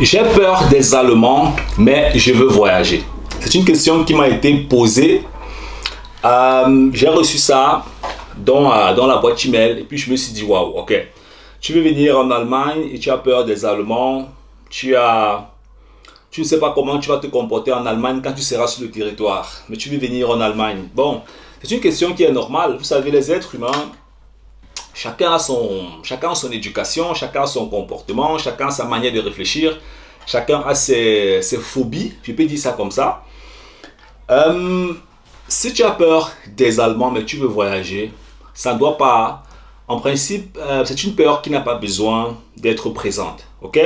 J'ai peur des Allemands, mais je veux voyager. C'est une question qui m'a été posée. J'ai reçu ça dans la boîte email et puis je me suis dit, waouh, ok. Tu veux venir en Allemagne et tu as peur des Allemands. Tu ne sais pas comment tu vas te comporter en Allemagne quand tu seras sur le territoire. Mais tu veux venir en Allemagne. Bon, c'est une question qui est normale. Vous savez, les êtres humains, chacun a son éducation, chacun a son comportement, chacun a sa manière de réfléchir, chacun a ses phobies, je peux dire ça comme ça. Si tu as peur des Allemands mais tu veux voyager, ça ne doit pas, en principe, c'est une peur qui n'a pas besoin d'être présente, ok?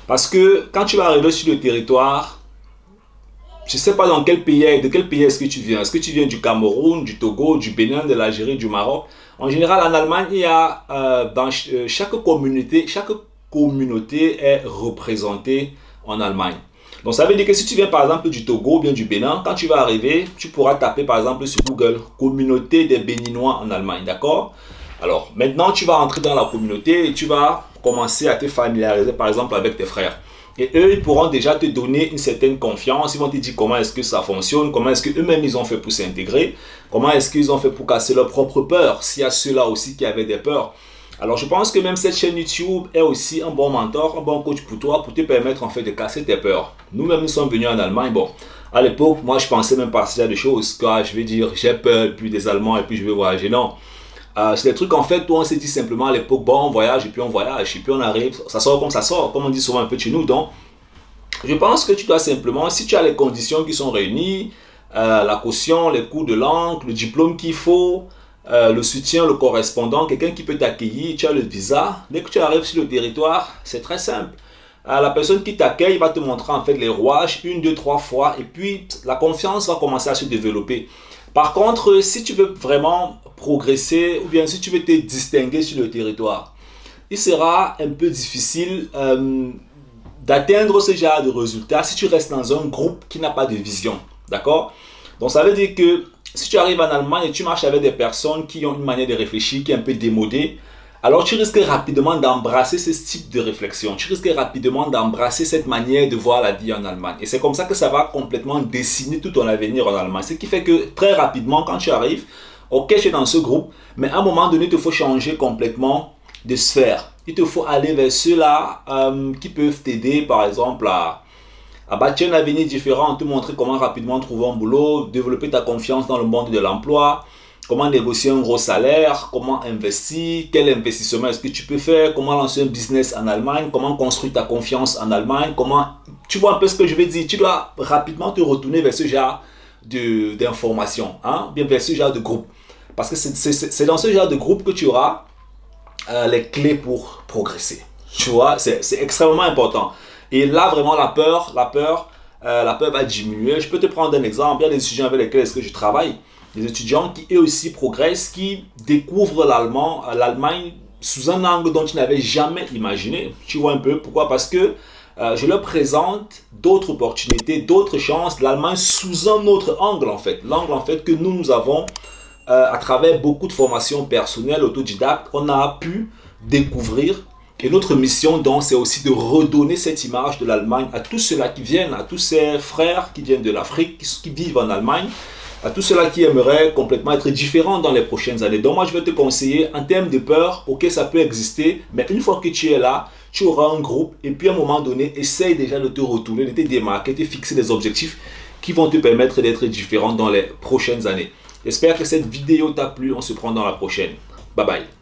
Parce que quand tu vas arriver sur le territoire, je ne sais pas de quel pays est-ce que tu viens. Est-ce que tu viens du Cameroun, du Togo, du Bénin, de l'Algérie, du Maroc? En général, en Allemagne, il y a dans chaque communauté est représentée en Allemagne. Donc ça veut dire que si tu viens par exemple du Togo ou bien du Bénin, quand tu vas arriver, tu pourras taper par exemple sur Google communauté des Béninois en Allemagne, d'accord? Alors maintenant tu vas entrer dans la communauté et tu vas commencer à te familiariser par exemple avec tes frères. Et eux, ils pourront déjà te donner une certaine confiance. Ils vont te dire comment est-ce que ça fonctionne, comment est-ce qu'eux-mêmes ils ont fait pour s'intégrer, comment est-ce qu'ils ont fait pour casser leurs propres peurs, s'il y a ceux-là aussi qui avaient des peurs. Alors je pense que même cette chaîne YouTube est aussi un bon mentor, un bon coach pour toi, pour te permettre en fait de casser tes peurs. Nous-mêmes nous sommes venus en Allemagne. Bon, à l'époque, moi je pensais même pas à ce genre de choses, quoi. Je vais dire j'ai peur puis des Allemands et puis je vais voyager. Non. C'est des trucs en fait où on s'est dit simplement à l'époque, bon on voyage et puis on arrive, ça sort, comme on dit souvent un peu chez nous. Donc je pense que tu dois simplement, si tu as les conditions qui sont réunies, la caution, les cours de langue, le diplôme qu'il faut, le soutien, le correspondant, quelqu'un qui peut t'accueillir, tu as le visa, dès que tu arrives sur le territoire, c'est très simple. La personne qui t'accueille va te montrer en fait les rouages une, deux, trois fois et puis la confiance va commencer à se développer. Par contre, si tu veux vraiment progresser ou bien si tu veux te distinguer sur le territoire, il sera un peu difficile d'atteindre ce genre de résultats si tu restes dans un groupe qui n'a pas de vision. D'accord? Donc ça veut dire que si tu arrives en Allemagne et tu marches avec des personnes qui ont une manière de réfléchir qui est un peu démodée, alors tu risques rapidement d'embrasser ce type de réflexion. Tu risques rapidement d'embrasser cette manière de voir la vie en Allemagne. Et c'est comme ça que ça va complètement dessiner tout ton avenir en Allemagne. Ce qui fait que très rapidement, quand tu arrives, ok, tu es dans ce groupe, mais à un moment donné, il te faut changer complètement de sphère. Il te faut aller vers ceux-là qui peuvent t'aider, par exemple, à bâtir un avenir différent, te montrer comment rapidement trouver un boulot, développer ta confiance dans le monde de l'emploi, comment négocier un gros salaire, comment investir, quel investissement est-ce que tu peux faire, comment lancer un business en Allemagne, comment construire ta confiance en Allemagne, comment... Tu vois un peu ce que je veux dire, tu dois rapidement te retourner vers ce genre d'informations, hein? Bien vers ce genre de groupe. Parce que c'est dans ce genre de groupe que tu auras les clés pour progresser. Tu vois, c'est extrêmement important. Et là, vraiment, la peur va diminuer. Je peux te prendre un exemple. Il y a des étudiants avec lesquels je travaille. Des étudiants qui, eux aussi, progressent, qui découvrent l'Allemagne sous un angle dont ils n'avaient jamais imaginé. Tu vois un peu pourquoi? Parce que je leur présente d'autres opportunités, d'autres chances, l'Allemagne sous un autre angle, en fait. L'angle, en fait, que nous avons à travers beaucoup de formations personnelles, autodidactes, on a pu découvrir. Et notre mission, donc, c'est aussi de redonner cette image de l'Allemagne à tous ceux-là qui viennent, à tous ces frères qui viennent de l'Afrique, qui vivent en Allemagne, à tous ceux-là qui aimeraient complètement être différents dans les prochaines années. Donc, moi, je vais te conseiller, en termes de peur, ok, ça peut exister, mais une fois que tu es là, tu auras un groupe, et puis à un moment donné, essaye déjà de te retourner, de te démarquer, de te fixer des objectifs qui vont te permettre d'être différent dans les prochaines années. J'espère que cette vidéo t'a plu, on se prend dans la prochaine. Bye bye.